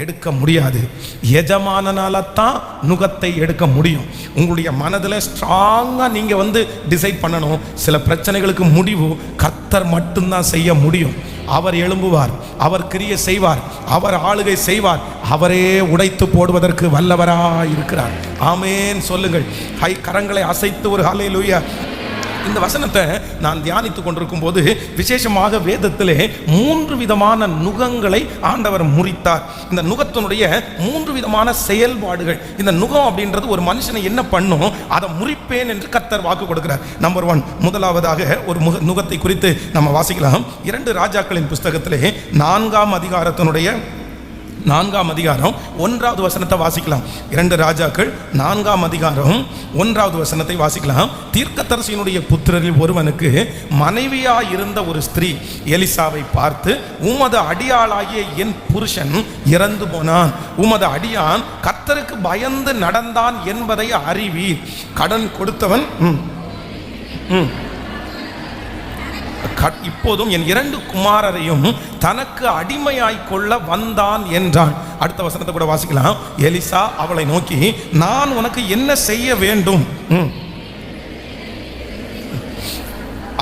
எடுக்க முடியாது. எஜமானனால தான் நுகத்தை எடுக்க முடியும். உங்களுடைய மனதில் ஸ்ட்ராங்காக நீங்கள் டிசைட் பண்ணணும். சில பிரச்சனைகளுக்கு முடிவு கர்த்தர் மட்டும்தான் செய்ய முடியும். அவர் எழும்புவார், அவர் கிரியை செய்வார், அவர் ஆளுகை செய்வார், அவரே உடைத்து போடுவதற்கு வல்லவராய் இருக்கிறார். ஆமேன் சொல்லுங்கள். கரங்களை அசைத்து ஒரு ஹல்லேலூயா. இந்த வசனத்தை நான் தியானித்து கொண்டிருக்கும் போது விசேஷமாக வேதத்திலே 3 விதமான நுகங்களை ஆண்டவர் முறித்தார். இந்த நுகத்தினுடைய 3 விதமான செயல்பாடுகள். இந்த நுகம் அப்படின்றது ஒரு மனுஷனை என்ன பண்ணும், அதை முறிப்பேன் என்று கர்த்தர் வாக்கு கொடுக்கிறார். நம்பர் 1, முதலாவதாக ஒரு நுகத்தை குறித்து நம்ம வாசிக்கலாம். 2 ராஜாக்களின் புஸ்தகத்திலே 4ஆம் அதிகாரத்தினுடைய 4ஆம் அதிகாரம் 1வது வசனத்தை வாசிக்கலாம். 2 ராஜாக்கள் 4ஆம் அதிகாரம் 1வது வசனத்தை வாசிக்கலாம். தீர்க்கதரிசியினுடைய புத்திரரில் ஒருவனுக்கு மனைவியாய் இருந்த ஒரு ஸ்திரீ எலிசாவை பார்த்து, உமது அடியாளாகிய என் புருஷன் இறந்து போனான், உமது அடியான் கர்த்தருக்கு பயந்து நடந்தான் என்பதை அறிவீர். கடன் கொடுத்தவன் இப்போதும் என் 2 குமாரரையும் தனக்கு அடிமையாய் கொள்ள வந்தான் என்றான். அடுத்த வசனத்தை கூட வாசிக்கலாம். எலிசா அவளை நோக்கி, நான் உனக்கு என்ன செய்ய வேண்டும்?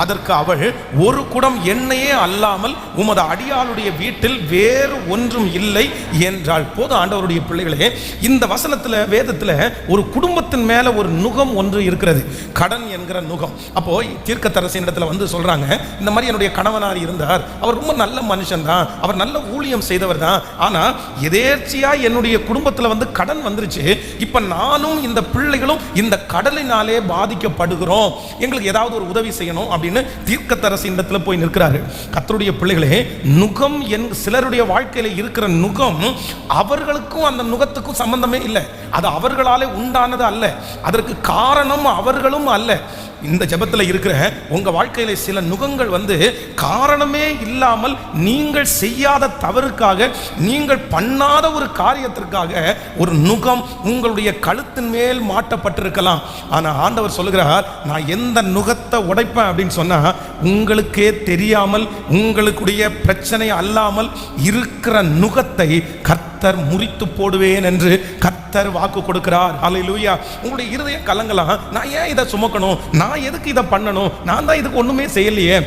அதற்கு அவள், ஒரு குடம் எண்ணெயே அல்லாமல் உமது அடியாளுடைய வீட்டில் வேறு ஒன்றும் இல்லை என்றாள். போது ஆண்டவருடைய பிள்ளைகளே, இந்த வசனத்தில் வேதத்தில் ஒரு குடும்பத்தின் மேலே ஒரு நுகம் ஒன்று இருக்கிறது, கடன் என்கிற நுகம். அப்போ தீர்க்கதரிசியின் இடத்துல சொல்றாங்க, இந்த மாதிரி என்னுடைய கணவனார் இருந்தார், அவர் ரொம்ப நல்ல மனுஷன் தான், அவர் நல்ல ஊழியம் செய்தவர் தான், ஆனால் எதேர்ச்சியா என்னுடைய குடும்பத்தில் கடன் வந்துருச்சு. இப்போ நானும் இந்த பிள்ளைகளும் இந்த கடலினாலே பாதிக்கப்படுகிறோம், எங்களுக்கு ஏதாவது ஒரு உதவி செய்யணும் அப்படின்னு தீர்க்கதரிசியின் இடத்துல போய் நிற்கிறார்கள். கர்த்தருடைய பிள்ளைகளே, நுகம் சிலருடைய வாழ்க்கையில இருக்கிற நுகம் அவர்களுக்கும் அந்த நுகத்துக்கும் சம்பந்தமே இல்லை. அது அவர்களாலே உண்டானது அல்ல, அதற்கு காரணம் அவர்களும் அல்ல. இந்த ஜெபத்தில் இருக்கிற உங்க வாழ்க்கையில சில நுகங்கள் காரணமே இல்லாமல் நீங்கள் செய்யாத தவறுக்காக, நீங்கள் பண்ணாத ஒரு காரியத்திற்காக ஒரு நுகம் உங்களுடைய கழுத்தின் மேல் மாட்டப்பட்டிருக்கலாம். ஆனா ஆண்டவர் சொல்லுகிறார், நான் எந்த நுகத்தை உடைப்பேன் அப்படின்னு சொன்னா, உங்களுக்கே தெரியாமல் உங்களுடைய பிரச்சனை அல்லாமல் இருக்கிற நுகத்தை கர்த்தர் முறித்து போடுவேன் என்று கர்த்தர் வாக்கு கொடுக்கிறார். ஹல்லேலூயா. உங்களுடைய இருதயம் கலங்கலாம், நான் ஏன் இதை சுமக்கணும், நான் எதுக்கு இதை பண்ணணும், நான் தான் இதுக்கு ஒண்ணுமே செய்யலையே,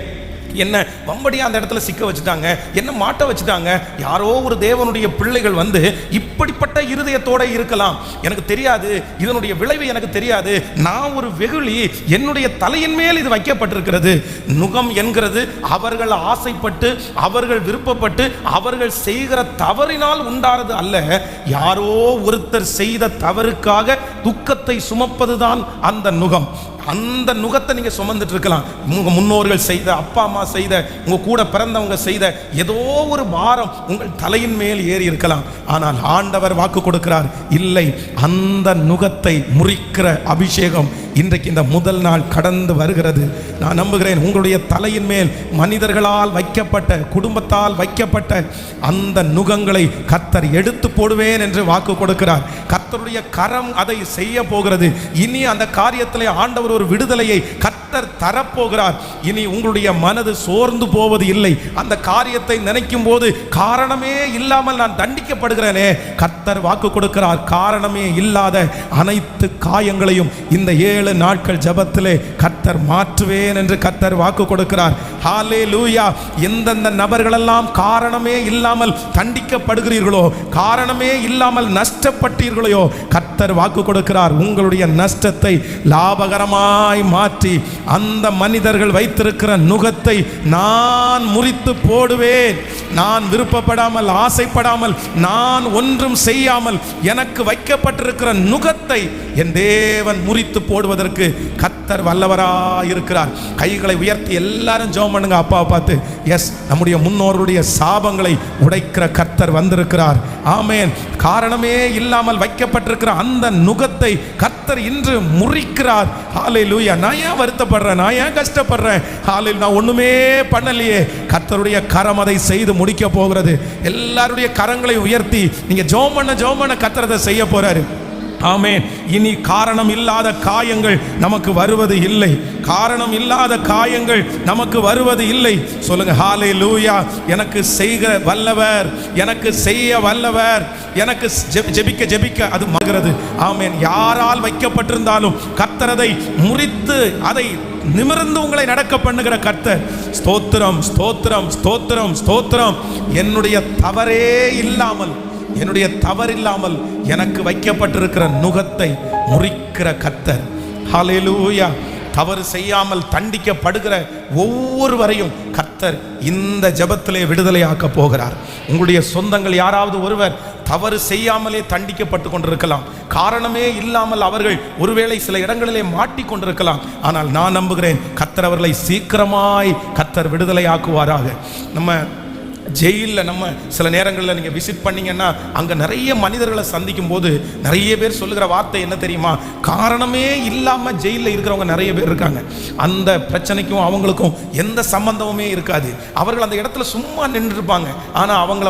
என்ன வம்படியா அந்த இடத்துல சிக்க வச்சுட்டாங்க, என்ன மாட்ட வச்சுட்டாங்க. யாரோ ஒரு தேவனுடைய பிள்ளைகள் இப்படிப்பட்ட இருதயத்தோட இருக்கலாம். எனக்கு தெரியாது, இதனுடைய விளைவு எனக்கு தெரியாது, நான் ஒரு வெகுளி, என்னுடைய தலையின் மேல் இது வைக்கப்பட்டிருக்கிறது. நுகம் என்கிறது அவர்கள் ஆசைப்பட்டு, அவர்கள் விருப்பப்பட்டு, அவர்கள் செய்கிற தவறினால் உண்டானது அல்ல. யாரோ ஒருத்தர் செய்த தவறுக்காக துக்கத்தை சுமப்பதுதான் அந்த நுகம். அந்த நுகத்தை நீங்க சுமந்துட்டு இருக்கலாம். உங்க முன்னோர்கள் செய்த, அப்பா அம்மா செய்த, உங்க கூட பிறந்தவங்க செய்த ஏதோ ஒரு பாரம் உங்கள் தலையின் மேல் ஏறி இருக்கலாம். ஆனால் ஆண்டவர் வாக்கு கொடுக்கிறார், இல்லை, அந்த நுகத்தை முறிக்கிற அபிஷேகம் இன்றைக்கு இந்த முதல் நாள் கடந்து வருகிறது. நான் நம்புகிறேன், உங்களுடைய தலையின் மேல் மனிதர்களால் வைக்கப்பட்ட, குடும்பத்தால் வைக்கப்பட்ட அந்த நுகங்களை கர்த்தர் எடுத்து போடுவேன் என்று வாக்கு கொடுக்கிறார். கர்த்தருடைய கரம் அதை செய்ய போகிறது. இனி அந்த காரியத்திலே ஆண்டவர் ஒரு விடுதலையை கர்த்தர் தரப்போகிறார். இனி உங்களுடைய மனது சோர்ந்து போவது இல்லை. அந்த காரியத்தை நினைக்கும் போது காரணமே இல்லாமல் நான் தண்டிக்கப்படுகிறேனே, கர்த்தர் வாக்கு கொடுக்கிறார், காரணமே இல்லாத அனைத்து காயங்களையும் இந்த 7 நாட்கள் ஜெபத்திலே கர்த்தர் மாற்றுவேன் என்று கர்த்தர் வாக்கு கொடுக்கிறார். ஹல்லேலூயா. எந்தெந்த நபர்களெல்லாம் காரணமே இல்லாமல் தண்டிக்கப்படுகிறீர்களோ, காரணமே இல்லாமல் நஷ்டப்பட்டீர்களோ, கர்த்தர் வாக்கு கொடுக்கிறார், உங்களுடைய நஷ்டத்தை லாபகரமாய் மாற்றி அந்த மனிதர்கள் வைத்திருக்கிற நுகத்தை நான் முறித்து போடுவேன். நான் விருப்பப்படாமல், ஆசைப்படாமல், நான் ஒன்றும் செய்யாமல் எனக்கு வைக்கப்பட்டிருக்கிற நுகத்தை என் தேவன் முறித்து போடுவதற்கு கர்த்தர் வல்லவராய் இருக்கிறார். கைகளை உயர்த்தி எல்லாரும் ஜெபம் பண்ணுங்க. அப்பாவை பார்த்து, எஸ், நம்முடைய முன்னோருடைய சாபங்களை உடைக்கிற கர்த்தர் வந்திருக்கிறார். ஆமென். காரணமே இல்லாமல் வைக்கப்பட்டிருக்கிற அந்த நுகத்தை கர்த்தர் இன்று முறிக்கிறார். ஹல்லேலூயா. நான் ஏன் வருத்தப்படுறேன், நான் ஏன் கஷ்டப்படுறேன், ஹல்லேலூயா, நான் ஒண்ணுமே பண்ணலையே. கர்த்தருடைய கரம் அதை செய்து முடிக்க போகிறது. எல்லாருடைய கரங்களை உயர்த்தி நீங்க ஜெபம் பண்ண கர்த்தர் அதை செய்ய போறாரு. ஆமென். இனி காரணம் இல்லாத காயங்கள் நமக்கு வருவது இல்லை. காரணம் இல்லாத காயங்கள் நமக்கு வருவது இல்லை. சொல்லுங்க ஹல்லேலூயா. எனக்கு செய்க வல்லவர், எனக்கு செய்ய வல்லவர், எனக்கு ஜெபிக்க ஜெபிக்க அது மகிறது. ஆமென். யாரால் வைக்கப்பட்டிருந்தாலும் கர்த்தர் அதை முறித்து அதை நிமிர்ந்து உங்களை நடக்க பண்ணுகிற கர்த்தர். ஸ்தோத்திரம் ஸ்தோத்திரம் ஸ்தோத்திரம் ஸ்தோத்திரம். என்னுடைய தவறில்லாமல் எனக்கு வைக்கப்பட்டிருக்கிற நுகத்தை முறிக்கிற கர்த்தர். ஹல்லேலூயா. தவறு செய்யாமல் தண்டிக்கப்படுகிற ஒவ்வொருவரையும் கர்த்தர் இந்த ஜெபத்திலே விடுதலையாக்க போகிறார். உங்களுடைய சொந்தங்கள் யாராவது ஒருவர் தவறு செய்யாமலே தண்டிக்கப்பட்டு கொண்டிருக்கலாம். காரணமே இல்லாமல் அவர்கள் ஒருவேளை சில இடங்களிலே மாட்டிக்கொண்டிருக்கலாம். ஆனால் நான் நம்புகிறேன் கர்த்தர் அவர்களை சீக்கிரமாய் கர்த்தர் விடுதலையாக்குவாராக. நம்ம ஜெயிலில் நம்ம சில நேரங்களில் நீங்கள் விசிட் பண்ணிங்கன்னா அங்கே நிறைய மனிதர்களை சந்திக்கும் போது நிறைய பேர் சொல்லுகிற வார்த்தை என்ன தெரியுமா? காரணமே இல்லாமல் ஜெயிலில் இருக்கிறவங்க நிறைய பேர் இருக்காங்க. அந்த பிரச்சனைக்கும் அவங்களுக்கும் எந்த சம்பந்தமுமே இருக்காது. அவர்கள் அந்த இடத்துல சும்மா நின்றுருப்பாங்க, ஆனால் அவங்கள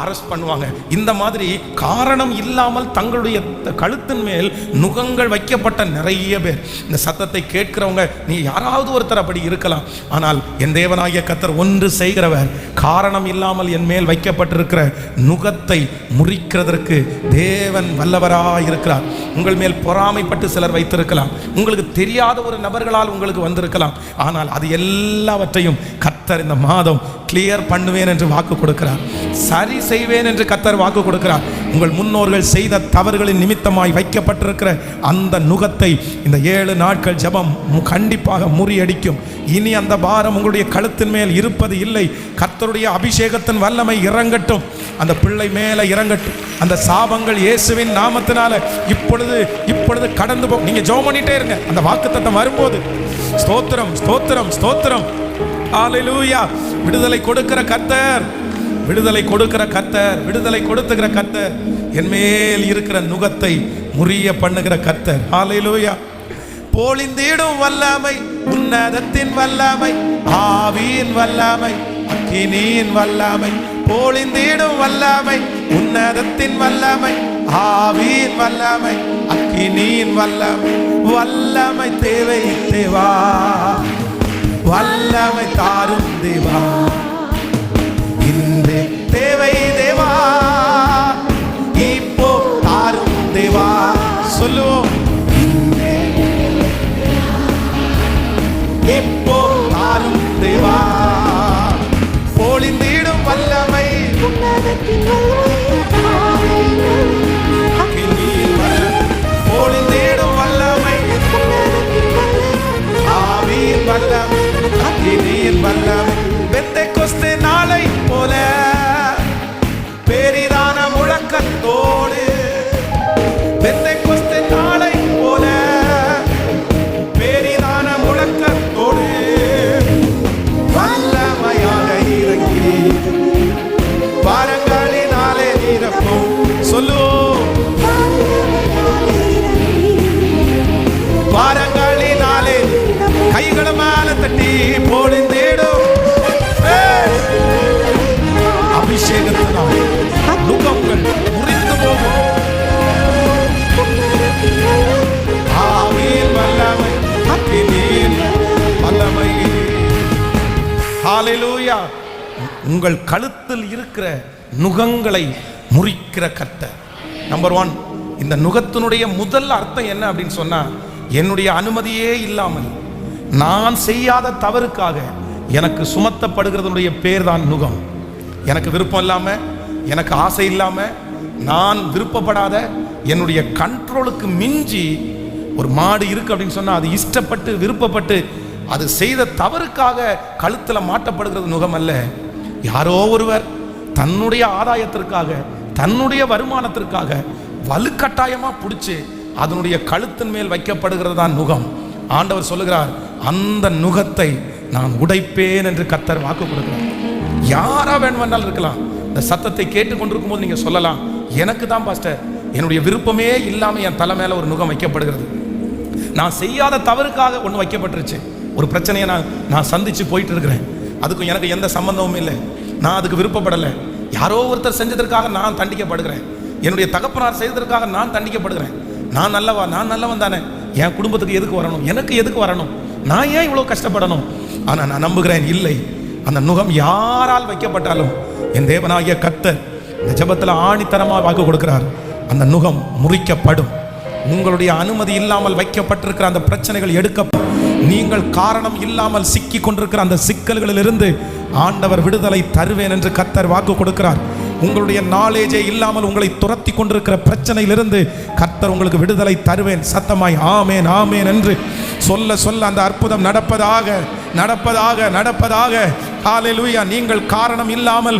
அரெஸ்ட் பண்ணுவாங்க. இந்த மாதிரி காரணம் இல்லாமல் தங்களுடைய கழுத்தின் மேல் நுகங்கள் வைக்கப்பட்ட நிறைய பேர். இந்த சத்தத்தை கேட்கிறவங்க நீ யாராவது ஒருத்தர் அப்படி இருக்கலாம். ஆனால் என் தேவனாகிய கர்த்தர் ஒன்று செய்கிறவர். காரணம் இல்லாமல் என் மேல் வைக்கப்பட்டிருக்கிற நுகத்தை முறிக்கிறதற்கு தேவன் வல்லவராய் இருக்கிறார். உங்கள் மேல் பொறாமைப்பட்டு சிலர் வைத்திருக்கலாம். உங்களுக்கு தெரியாத ஒரு நபர்களால் உங்களுக்கு வந்திருக்கலாம். ஆனால் அது எல்லாவற்றையும் கர்த்தர் இந்த மாதம் கிளியர் பண்ணுவேன் என்று வாக்கு கொடுக்கிறார். சரி செய்வேன் என்று கர்த்தர் வாக்கு கொடுக்கிறார். உங்கள் முன்னோர்கள் செய்த தவறுகளின் நிமித்தமாய் வைக்கப்பட்டிருக்கிற அந்த நுகத்தை இந்த 7 நாட்கள் ஜெபம் கண்டிப்பாக முறியடிக்கும். இனி அந்த பாரம் உங்களுடைய கழுத்தின் மேல் இருப்பது இல்லை. கர்த்தருடைய அபிஷேகத்தின் வல்லமை இறங்கட்டும், அந்த பிள்ளை மேல இறங்கட்டும். அந்த சாபங்கள் இயேசுவின் நாமத்தினால இப்பொழுது கடந்து போ. நீங்க ஜெபம் பண்ணிட்டே இருங்க. அந்த வாக்குத்தத்தம் வரும்போது ஸ்தோத்திரம் ஸ்தோத்திரம் ஸ்தோத்திரம். ஹல்லேலூயா. விடுதலை கொடுக்கிற கர்த்தர், விடுதலை கொடுக்கிற கர்த்தர், விடுதலை கொடுத்துகிற கர்த்தர், என் மேல் இருக்கிற நுகத்தை முறிய பண்ணுகிற கர்த்தர். ஹல்லேலூயா. பொழிந்திடும் வல்லமை, உன்னதத்தின் வல்லமை, ஆவியின் வல்லமை, அக்கினியின் வல்லமை. பொழிந்திடும் வல்லமை, உன்னதத்தின் வல்லமை, ஆவியின் வல்லமை, அக்கினியின் வல்லமை. வல்லமை தேவை தேவா, வல்லமை தாரும் தேவா, இந்த தேவை தேவா, இப்போ தாரும் தேவா. சொல்லுவோம், இப்போ தாரும் தேவா. பொழிந்திடும் வல்லமை, பொழிந்திடும் வல்லமை, ஆவியின் வல்லமை, அக்கினியின் வல்லமை. பெந்தெக்கோஸ்தே நாளை போல பெரிதான முழக்கத்தோடு, பெந்தெக்கோஸ்தே நாளை போல பெரிதான முழக்கத்தோடு வல்லமையாக இறங்கி பாரங்களினாலே நிரப்பும். சொல்லுவோம், பாரங்களினாலே கைகளை மேல தட்டி பொழிந்திடும் அபிஷேகத்தினால் நுகங்கள் முறிந்து போகும். ஆவியின் வல்லமை, அக்கினியின் வல்லமை. ஹல்லேலூயா. உங்கள் கழுத்தில் இருக்கிற நுகங்களை முறிக்கிற கர்த்தர். நம்பர் 1, இந்த நுகத்தினுடைய முதல் அர்த்தம் என்ன அப்படின்னு சொன்னா, என்னுடைய அனுமதியே இல்லாமல் நான் செய்யாத தவறுக்காக எனக்கு சுமத்தப்படுகிறதுடைய பேர் தான் நுகம். எனக்கு விருப்பம் இல்லாம, எனக்கு ஆசை இல்லாம, நான் விருப்பப்படாத, என்னுடைய கண்ட்ரோலுக்கு மிஞ்சி ஒரு மாடு இருக்கு அப்படின்னு சொன்னா அது இஷ்டப்பட்டு விருப்பப்பட்டு அது செய்த தவறுக்காக கழுத்துல மாட்டப்படுகிறது நுகம் அல்ல. யாரோ ஒருவர் தன்னுடைய ஆதாயத்திற்காக, தன்னுடைய வருமானத்திற்காக வலுக்கட்டாயமா பிடிச்சு அதனுடைய கழுத்தின் மேல் வைக்கப்படுகிறது தான் நுகம். ஆண்டவர் சொல்லுகிறார், அந்த நுகத்தை நான் உடைப்பேன் என்று கர்த்தர் வாக்கு கொடுக்கிறார். யாரா வேணுமென்றால் இருக்கலாம். இந்த சத்தத்தை கேட்டுக்கொண்டிருக்கும் போது நீங்க சொல்லலாம், எனக்கு தான் பாஸ்டர் என்னுடைய விருப்பமே இல்லாம என் தலை மேல ஒரு நுகம் வைக்கப்படுகிறது. நான் செய்யாத தவறுக்காக ஒன்று வைக்கப்பட்டுருச்சு. ஒரு பிரச்சனையை நான் சந்திச்சு போயிட்டு இருக்கிறேன். அதுக்கும் எனக்கு எந்த சம்பந்தமும் இல்லை. நான் அதுக்கு விருப்பப்படலை. யாரோ ஒருத்தர் செஞ்சதற்காக நான் தண்டிக்கப்படுகிறேன். என்னுடைய தகப்பனார் செய்ததற்காக நான் தண்டிக்கப்படுகிறேன். நான் நல்லவன் தானே, என் குடும்பத்துக்கு எதுக்கு வரணும், எனக்கு எதுக்கு வரணும், நான் ஏன் இவ்வளோ கஷ்டப்படணும்? ஆனால் நான் நம்புகிறேன், இல்லை, அந்த நுகம் யாரால் வைக்கப்பட்டாலும் என் தேவனாகிய கர்த்தர் இந்த ஜெபத்தில் ஆணித்தரமாக வாக்கு கொடுக்கிறார். அந்த நுகம் முறிக்கப்படும். உங்களுடைய அனுமதி இல்லாமல் வைக்கப்பட்டிருக்கிற அந்த பிரச்சனைகள் எடுக்கப்படும். நீங்கள் காரணம் இல்லாமல் சிக்கி கொண்டிருக்கிற அந்த சிக்கல்களிலிருந்து ஆண்டவர் விடுதலை தருவேன் என்று கர்த்தர் வாக்கு கொடுக்கிறார். உங்களுடைய நாலேஜே இல்லாமல் உங்களை துரத்தி கொண்டிருக்கிற பிரச்சனையிலிருந்து கர்த்தர் உங்களுக்கு விடுதலை தருவேன். சத்தமாய் ஆமேன் ஆமேன் என்று சொல்ல சொல்ல அந்த அற்புதம் நடப்பதாக நடப்பதாக நடப்பதாக. ஹல்லேலூயா. நீங்கள் காரணம் இல்லாமல்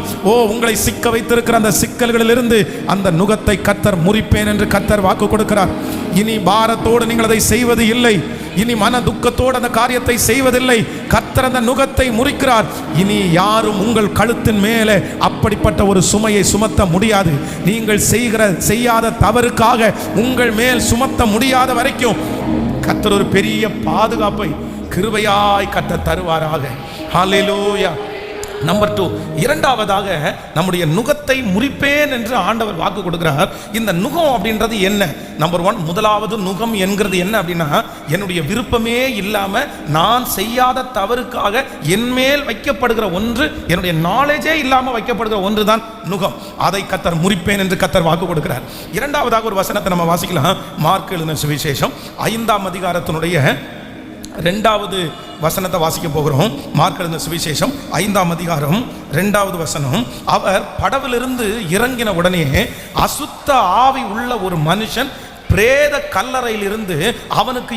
உங்களை சிக்க வைத்திருக்கிற அந்த சிக்கல்களிலிருந்து அந்த நுகத்தை கர்த்தர் முறிப்பேன் என்று கர்த்தர் வாக்கு கொடுக்கிறார். இனி பாரத்தோடு நீங்கள் அதை செய்வது இல்லை. இனி மன துக்கத்தோடு அந்த காரியத்தை செய்வதில்லை. கர்த்தர் அந்த நுகத்தை முறிக்கிறார். இனி யாரும் உங்கள் கழுத்தின் மேலே அப்படிப்பட்ட ஒரு சுமையை சுமத்த முடியாது. நீங்கள் செய்யாத தவறுக்காக உங்கள் மேல் சுமத்த முடியாத வரைக்கும் கர்த்தர் ஒரு பெரிய பாதுகாப்பை கிருபையாய் கர்த்தர் தருவாராக. ஹல்லேலூயா. நம்பர் 2, இரண்டாவதாக நம்முடைய நுகத்தை முறிப்பேன் என்று ஆண்டவர் வாக்கு கொடுக்கிறார். இந்த நுகம் அப்படின்றது என்ன? நம்பர் 1, முதலாவது நுகம் என்கிறது என்ன அப்படின்னா, என்னுடைய விருப்பமே இல்லாம நான் செய்யாத தவறுக்காக என் மேல் வைக்கப்படுகிற ஒன்று, என்னுடைய நாலேஜே இல்லாம வைக்கப்படுகிற ஒன்று தான் நுகம். அதை கர்த்தர் முறிப்பேன் என்று கர்த்தர் வாக்கு கொடுக்கிறார். இரண்டாவதாக ஒரு வசனத்தை நம்ம வாசிக்கலாம். மார்க் எழுதின சுவிசேஷம் 5ஆம் அதிகாரத்தினுடைய 2வது வசனத்தை வாசிக்க போகிறோம். மார்க் எழுதின சுவிசேஷம் 5ஆம் அதிகாரம் 2வது வசனம். அவர் படவிலிருந்து இறங்கின உடனே அசுத்த ஆவி உள்ள ஒரு மனுஷன் பிரேத கல்லறையிலிருந்து அவருக்கு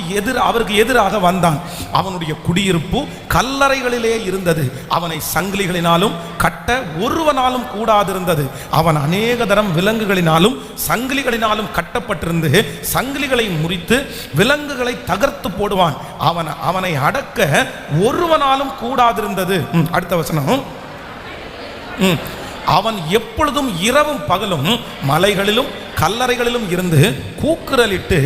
எதிராக வந்தான். அவனுடைய குடியிருப்பு கல்லறைகளிலே இருந்தது. அவனை சங்கிலிகளினாலும் கட்ட ஒருவனாலும் கூடாதிருந்தது. அவன் அநேக தரம் விலங்குகளினாலும் சங்கிலிகளினாலும் கட்டப்பட்டிருந்து சங்கிலிகளை முறித்து விலங்குகளை தகர்த்து போடுவான். அவனை அடக்க ஒருவனாலும் கூடாதிருந்தது. அடுத்த வசனம். அவன் எப்பொழுதும் இரவும் பகலும் மலைகளிலும் கல்லறைகளிலும் இருந்து கூக்குரலிட்டு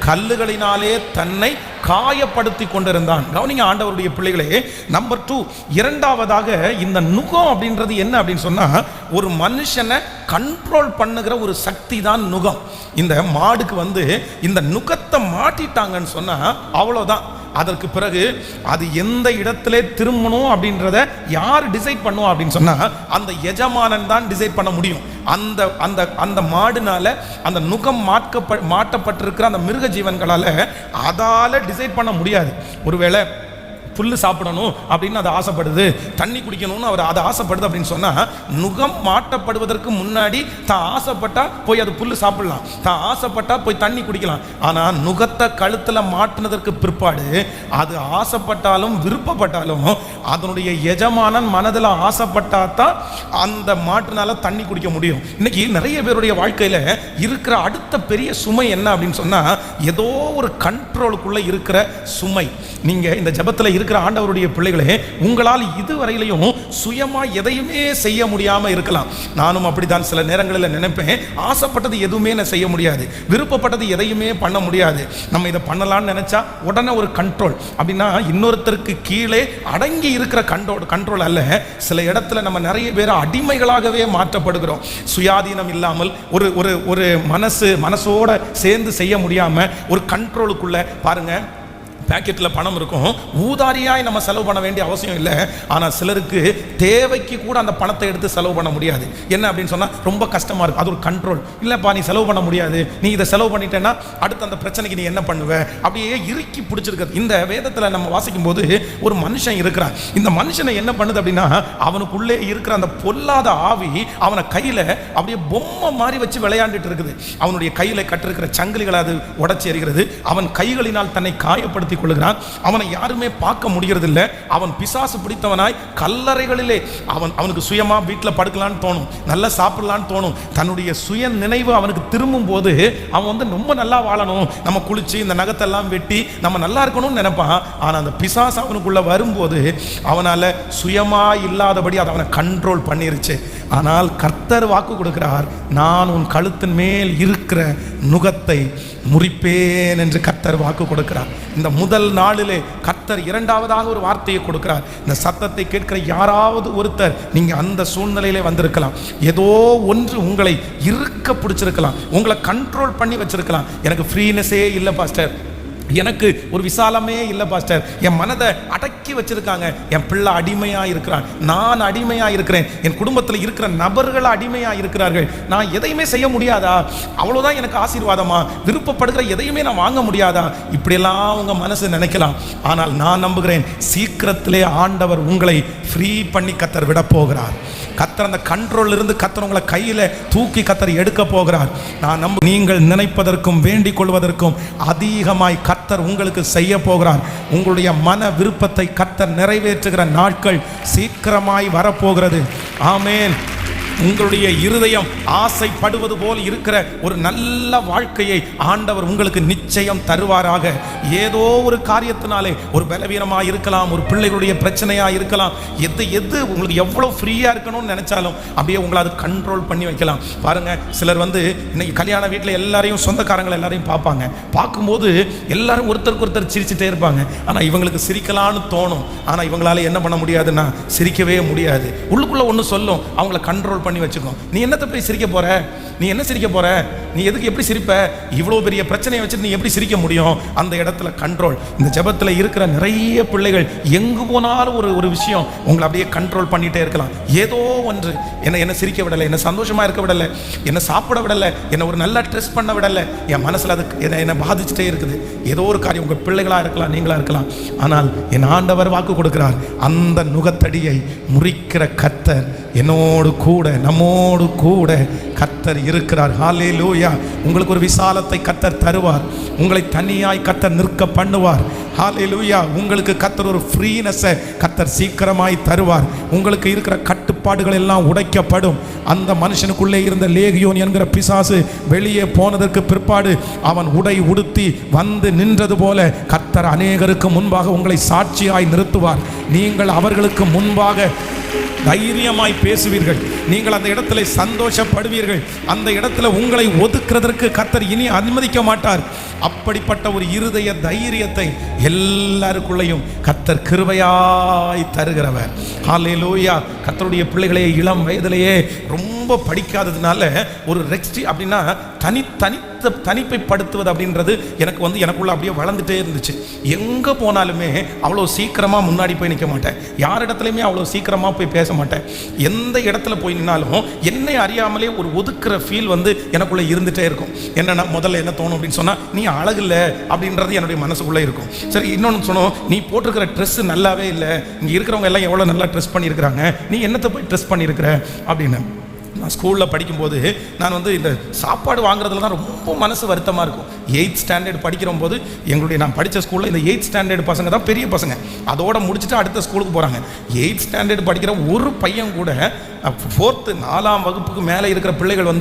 கல்லுகளினாலே தன்னை காயப்படுத்தி கொண்டிருந்தான். கவனிங்க ஆண்டவருடைய பிள்ளைகளே. நம்பர் 2, இரண்டாவதாக இந்த நுகம் அப்படின்றது என்ன அப்படின்னு சொன்னா, ஒரு மனுஷனை கண்ட்ரோல் பண்ணுகிற ஒரு சக்தி தான் நுகம். இந்த மாடுக்கு இந்த நுகத்தை மாட்டிட்டாங்கன்னு சொன்னா அவ்வளோதான். அதற்கு பிறகு அது எந்த இடத்திலே திரும்பணும் அப்படின்றத யார் டிசைட் பண்ணுவோம் அப்படின்னு சொன்னா, அந்த எஜமானன் தான் டிசைட் பண்ண முடியும். அந்த மாடுனால அந்த நுகம் மாட்டப்பட்டிருக்கிற அந்த மிருக ஜீவன்களால அதால டிசைட் பண்ண முடியாது. ஒருவேளை புல்லு சாப்பிடணும் அப்படின்னு அது ஆசைப்படுது, தண்ணி குடிக்கணும்னு அவர் அதை ஆசைப்படுது அப்படின்னு சொன்னா, நுகம் மாட்டப்படுவதற்கு முன்னாடி தான் ஆசைப்பட்டா போய் அது புல்லு சாப்பிடலாம், தான் ஆசைப்பட்டா போய் தண்ணி குடிக்கலாம். ஆனா நுகத்தை கழுத்துல மாட்டினதற்கு பிற்பாடு அது ஆசைப்பட்டாலும் விருப்பப்பட்டாலும் அதனுடைய எஜமானன் மனதில் ஆசைப்பட்டா தான் அந்த மாட்டினால தண்ணி குடிக்க முடியும். இன்னைக்கு நிறைய பேருடைய வாழ்க்கையில இருக்கிற அடுத்த பெரிய சுமை என்ன அப்படின்னு சொன்னா, ஏதோ ஒரு கண்ட்ரோலுக்குள்ள இருக்கிற சுமை. நீங்க இந்த ஜெபத்துல இருக்கிற ஆண்டவருடைய பிள்ளைகளே, உங்களால் இதுவரையிலையும் சுயமா எதையுமே செய்ய முடியாம இருக்கலாம். நானும் அப்படித்தான் சில நேரங்களில் நினைப்பேன், ஆசைப்பட்டது எதுவுமே நான் செய்ய முடியாது, விருப்பப்பட்டது எதையுமே பண்ண முடியாது. நம்ம இதை பண்ணலாம்னு நினைச்சா உடனே ஒரு கண்ட்ரோல். அப்படின்னா இன்னொருத்தருக்கு கீழே அடங்கி இருக்கிற கண்ட்ரோல் அல்ல. சில இடத்துல நம்ம நிறைய பேர் அடிமைகளாகவே மாற்றப்படுகிறோம். சுயாதீனம் இல்லாமல் ஒரு மனசோட சேர்ந்து செய்ய முடியாம ஒரு கண்ட்ரோலுக்குள்ள. பாருங்க, பேக்கெட்டில் பணம் இருக்கும், ஊதாரியாய் நம்ம செலவு பண்ண வேண்டிய அவசியம் இல்லை. ஆனால் சிலருக்கு தேவைக்கு கூட அந்த பணத்தை எடுத்து செலவு பண்ண முடியாது. என்ன அப்படின்னு சொன்னால் ரொம்ப கஷ்டமாக இருக்கும். அது ஒரு கண்ட்ரோல். இல்லைப்பா நீ செலவு பண்ண முடியாது, நீ இதை செலவு பண்ணிட்டேன்னா அடுத்து அந்த பிரச்சனைக்கு நீ என்ன பண்ணுவ, அப்படியே இறுக்கி பிடிச்சிருக்கிறது. இந்த வேதத்தில் நம்ம வாசிக்கும் போது ஒரு மனுஷன் இருக்கிறான். இந்த மனுஷனை என்ன பண்ணுது அப்படின்னா, அவனுக்குள்ளே இருக்கிற அந்த பொல்லாத ஆவி அவனை கையில் அப்படியே பொம்மை மாதிரி வச்சு விளையாண்டுட்டு இருக்குது. அவனுடைய கையில் கட்டிருக்கிற சங்கிலிகளை அது உடச்சி எறிகிறது. அவன் கைகளினால் தன்னை காயப்படுத்தி கொள்கிறான். அவனை யாருமே பார்க்க முடியறதில்லை. அவன் பிசாசு பிடித்தவனாய் கல்லறைகளிலே அவனுக்கு சுயமா வீட்டில் படுக்கலான்னு தோணும், நல்லா சாப்பிடலான்னு தோணும். தன்னுடைய சுய நினைவு அவனுக்கு திரும்பும் போது அவன் ரொம்ப நல்லா வாழணும், நம்ம குளிச்சு இந்த நகத்தெல்லாம் வெட்டி நம்ம நல்லா இருக்கணும்னு நினைப்பான். ஆனால் அந்த பிசாசு அவனுக்குள்ள வரும்போது அவனால சுயமா இல்லாதபடி அதை அவனை கண்ட்ரோல் பண்ணிருச்சு. ஆனால் கர்த்தர் வாக்கு கொடுக்கிறார், நான் உன் கழுத்தின் மேல் இருக்கிற நுகத்தை முறிப்பேன் என்று கர்த்தர் வாக்கு கொடுக்கிறார். இந்த முதல் நாளிலே கர்த்தர் இரண்டாவதாக ஒரு வார்த்தையை கொடுக்கிறார். இந்த சத்தத்தை கேட்கிற யாராவது ஒருத்தர் நீங்க அந்த சூழ்நிலையிலே வந்திருக்கலாம். ஏதோ ஒன்று உங்களை இருக்க பிடிச்சிருக்கலாம், உங்களை கண்ட்ரோல் பண்ணி வச்சிருக்கலாம். எனக்கு ஃப்ரீனஸே இல்லை பாஸ்டர், எனக்கு ஒரு விசாலமே இல்லை பாஸ்டர், என் மனதை அடக்கி வச்சிருக்காங்க, என் பிள்ளை அடிமையா இருக்கிறான், நான் அடிமையா இருக்கிறேன், என் குடும்பத்தில் இருக்கிற நபர்கள் அடிமையா இருக்கிறார்கள், நான் எதையுமே செய்ய முடியாதா, அவ்வளோதான் எனக்கு ஆசீர்வாதமா, விருப்பப்படுகிற எதையுமே நான் வாங்க முடியாதா, இப்படியெல்லாம் உங்க மனசு நினைக்கலாம். ஆனால் நான் நம்புகிறேன், சீக்கிரத்திலே ஆண்டவர் உங்களை ஃப்ரீ பண்ணி கர்த்தர் விட போகிறார். கர்த்தர் அந்த கண்ட்ரோல் இருந்து கர்த்தர் உங்களை கையில தூக்கி கர்த்தர் எடுக்க போகிறார். நான் நம்ப நீங்கள் நினைப்பதற்கும் வேண்டிக் கொள்வதற்கும் அதிகமாய் கர்த்தர் உங்களுக்கு செய்ய போகிறார். உங்களுடைய மன விருப்பத்தை கர்த்தர் நிறைவேற்றுகிற நாட்கள் சீக்கிரமாய் வரப்போகிறது. ஆமேன். உங்களுடைய இருதயம் ஆசைப்படுவது போல் இருக்கிற ஒரு நல்ல வாழ்க்கையை ஆண்டவர் உங்களுக்கு நிச்சயம் தருவாராக. ஏதோ ஒரு காரியத்தினாலே ஒரு பலவீனமாக இருக்கலாம், ஒரு பிள்ளைகளுடைய பிரச்சனையாக இருக்கலாம், எது உங்களுக்கு எவ்வளோ ஃப்ரீயாக இருக்கணும்னு நினைச்சாலும் அப்படியே உங்களை அது கண்ட்ரோல் பண்ணி வைக்கலாம். பாருங்க, சிலர் இன்னைக்கு கல்யாண வீட்டில் எல்லாரையும் சொந்தக்காரங்களை எல்லாரையும் பார்ப்பாங்க. பார்க்கும்போது எல்லாரும் ஒருத்தருக்கு ஒருத்தர் சிரிச்சுட்டே இருப்பாங்க. ஆனால் இவங்களுக்கு சிரிக்கலான்னு தோணும், ஆனால் இவங்களால என்ன பண்ண முடியாதுன்னா சிரிக்கவே முடியாது. உள்ளுக்குள்ள ஒன்று சொல்லும், அவங்கள கண்ட்ரோல் பண்ணி வச்சுக்கோ. நீ என்னத்தை போய் சிரிக்க போற, நீ என்ன சிரிக்க போற, நீ எதுக்கு எப்படி சிரிப்ப, இவ்வளவு பெரிய பிரச்சனையை வச்சுட்டு நீ எப்படி சிரிக்க முடியும். அந்த இடத்துல கண்ட்ரோல். இந்த ஜெபத்தில் இருக்கிற நிறைய பிள்ளைகள் எங்கு போனாலும் ஒரு விஷயம் உங்களை அப்படியே கண்ட்ரோல் பண்ணிட்டே இருக்கலாம். ஏதோ ஒன்று என்ன சிரிக்க விடலை, என்ன சந்தோஷமா இருக்க விடலை, என்ன சாப்பிட விடலை, என்ன ஒரு நல்ல ட்ரெஸ் பண்ண விடலை, என் மனசுல அது என்ன பாதிச்சுட்டே இருக்குது. ஏதோ ஒரு காரியம், உங்க பிள்ளைகளா இருக்கலாம், நீங்களா இருக்கலாம். ஆனால் என் ஆண்டவர் வாக்கு கொடுக்கிறார், அந்த நுகத்தடியை முறிக்கிற கர்த்தர் என்னோடு கூட, நம்மோடு கூட கர்த்தர் இருக்கிறார். ஹல்லேலூயா. உங்களுக்கு ஒரு விசாலத்தை கர்த்தர் தருவார். உங்களை தனியாய் கர்த்தர் நிற்க பண்ணுவார். ஹல்லேலூயா. உங்களுக்கு கர்த்தர் ஒரு ஃப்ரீனஸை கர்த்தர் சீக்கிரமாய் தருவார். உங்களுக்கு இருக்கிற கட்டுப்பாடுகள் எல்லாம் உடைக்கப்படும். அந்த மனுஷனுக்குள்ளே இருந்த லேகியோன் என்கிற பிசாசு வெளியே போனதற்கு பிற்பாடு அவன் உடை உடுத்தி வந்து நின்றது போல கர்த்தர் அநேகருக்கு முன்பாக உங்களை சாட்சியாய் நிறுத்துவார். நீங்கள் அவர்களுக்கு முன்பாக தைரியமாய் பேசுவீர்கள். நீங்கள் அந்த இடத்துல சந்தோஷப்படுவீர்கள். அந்த இடத்துல உங்களை ஒதுக்குறதற்கு கர்த்தர் இனி அனுமதிக்க மாட்டார். அப்படிப்பட்ட ஒரு இருதய தைரியத்தை எல்லாருக்குள்ளேயும் கர்த்தர் கிருபையாய் தருகிறவர். ஹல்லேலூயா. கர்த்தருடைய பிள்ளைகளே, இளம் வயதிலேயே ரொம்ப படிக்காததுனால ஒரு ரெக்ஸ்டி அப்படின்னா தனிப்பைப்படுத்துவது அப்படின்றது எனக்குள்ள அப்படியே வளர்ந்துட்டே இருந்துச்சு. எங்கே போனாலுமே அவ்வளோ சீக்கிரமாக முன்னாடி போய் நிற்க மாட்டேன், யாரிடத்துலையுமே அவ்வளோ சீக்கிரமாக போய் பேச மாட்டேன். எந்த இடத்துல போய் நின்னாலும் என்னை அறியாமலே ஒரு ஒதுக்குற ஃபீல் எனக்குள்ளே இருந்துகிட்டே இருக்கும். என்னன்னா, முதல்ல என்ன தோணும் அப்படின்னு சொன்னால், நீ அழகில்லை அப்படின்றது என்னுடைய மனசுக்குள்ளே இருக்கும். சரி, இன்னொன்று சொன்னோம், நீ போட்டிருக்கிற ட்ரெஸ் நல்லாவே இல்லை, இங்கே இருக்கிறவங்க எல்லாம் எவ்வளோ நல்லா ட்ரெஸ் பண்ணியிருக்கிறாங்க, நீ என்னத்தை போய் ட்ரெஸ் பண்ணியிருக்கிற அப்படின்னு. நான் ஸ்கூலில் படிக்கும்போது நான் இந்த சாப்பாடு வாங்குறதுல தான் ரொம்ப மனசு வருத்தமாக இருக்கும். 8th ஸ்டாண்டர்ட் படிக்கிற போது நான் படித்த ஸ்கூலில் இந்த 8th ஸ்டாண்டர்ட் பசங்க தான் பெரிய பசங்க, அதோட முடிச்சுட்டு அடுத்த ஸ்கூலுக்கு போகிறாங்க. 8th ஸ்டாண்டர்ட் படிக்கிற ஒரு பையன் கூட 4th 4ஆம் வகுப்புக்கு மேலே இருக்கிற பிள்ளைகள்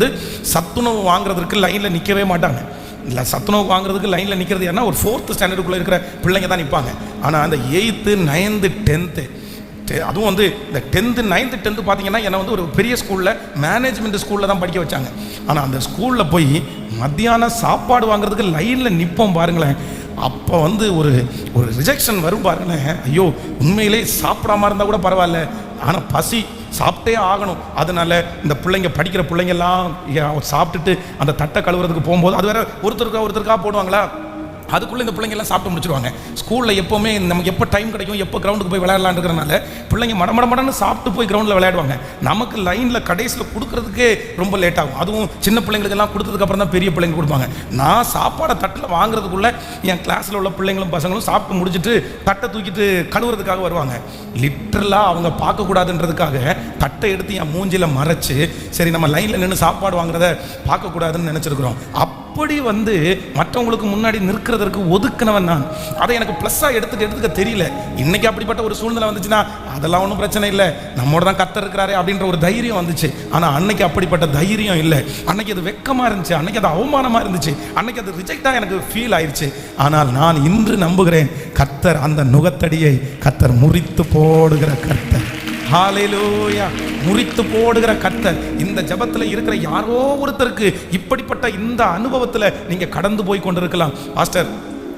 சத்துணவு வாங்குறதுக்கு லைனில் நிற்கவே மாட்டாங்க. இல்லை, சத்துணவு வாங்குறதுக்கு லைனில் நிற்கிறது ஏன்னா ஒரு 4th ஸ்டாண்டர்டுக்குள்ளே இருக்கிற பிள்ளைங்க தான் நிற்பாங்க. ஆனால் அந்த 8th 9th 10th அதுவும் இந்த 10th 9th 10th பார்த்தீங்கன்னா என்னை ஒரு பெரிய ஸ்கூலில் மேனேஜ்மெண்ட் ஸ்கூலில் தான் படிக்க வச்சாங்க. ஆனால் அந்த ஸ்கூலில் போய் மத்தியானம் சாப்பாடு வாங்குறதுக்கு லைனில் நிற்போம் பாருங்களேன். அப்போ ஒரு ரிஜெக்ஷன் வரும் பாருங்களேன். ஐயோ, உண்மையிலே சாப்பிடாம இருந்தால் கூட பரவாயில்ல, ஆனால் பசி சாப்பிட்டே ஆகணும். அதனால இந்த பிள்ளைங்க படிக்கிற பிள்ளைங்கெல்லாம் சாப்பிட்டுட்டு அந்த தட்டை கழுவுறதுக்கு போகும்போது அது வேற ஒருத்தருக்கா போடுவாங்களா, அதுக்குள்ளே இந்த பிள்ளைங்க எல்லாம் சாப்பிட்டு முடிச்சிருவாங்க. ஸ்கூலில் எப்போவுமே நமக்கு எப்போ டைம் கிடைக்கும், எப்போ கிரவுண்டுக்கு போய் விளையாடலான்னு இருக்கிறனால பிள்ளைங்க மடமடன்னு சாப்பிட்டு போய் கிரவுண்டில் விளையாடுவாங்க. நமக்கு லைனில் கடைசியில் கொடுக்குறதுக்கே ரொம்ப லேட் ஆகும். அதுவும் சின்ன பிள்ளைங்களுக்கெல்லாம் கொடுத்ததுக்கப்புறம் தான் பெரிய பிள்ளைங்க கொடுப்பாங்க. நான் சாப்பாடை தட்டில் வாங்குறதுக்குள்ளே என் கிளாஸில் உள்ள பிள்ளைங்களும் பசங்களும் சாப்பிட்டு முடிச்சுட்டு தட்டை தூக்கிட்டு கழுவுறதுக்காக வருவாங்க. லிட்டரலாக அவங்க பார்க்கக்கூடாதுன்றதுக்காக தட்டை எடுத்து என் மூஞ்சில் மறைச்சு, சரி நம்ம லைனில் நின்று சாப்பாடு வாங்குறத பார்க்கக்கூடாதுன்னு நினச்சிருக்கிறோம். அப்படி மற்றவங்களுக்கு முன்னாடி நிற்கிறதற்கு ஒதுக்கினவன் நான். அதை எனக்கு ப்ளஸ்ஸாக எடுத்துக்க தெரியல. இன்னைக்கு அப்படிப்பட்ட ஒரு சூழ்நிலை வந்துச்சுன்னா அதெல்லாம் ஒன்றும் பிரச்சனை இல்லை, நம்மோட தான் கர்த்தர் இருக்கிறாரே அப்படின்ற ஒரு தைரியம் வந்துச்சு. ஆனால் அன்னைக்கு அப்படிப்பட்ட தைரியம் இல்லை. அன்னைக்கு அது வெக்கமாக இருந்துச்சு, அன்னைக்கு அது அவமானமாக இருந்துச்சு, அன்னைக்கு அது ரிஜெக்டாக எனக்கு ஃபீல் ஆயிடுச்சு. ஆனால் நான் இன்று நம்புகிறேன், கர்த்தர் அந்த நுகத்தடியை கர்த்தர் முறித்து போடுகிற கர்த்தர். ஹல்லேலூயா. முறித்து போடுகிற கர்த்தர். இந்த ஜெபத்தில் இருக்கிற யாரோ ஒருத்தருக்கு இப்படிப்பட்ட இந்த அனுபவத்தில் நீங்க கடந்து போய் கொண்டிருக்கலாம். பாஸ்டர்,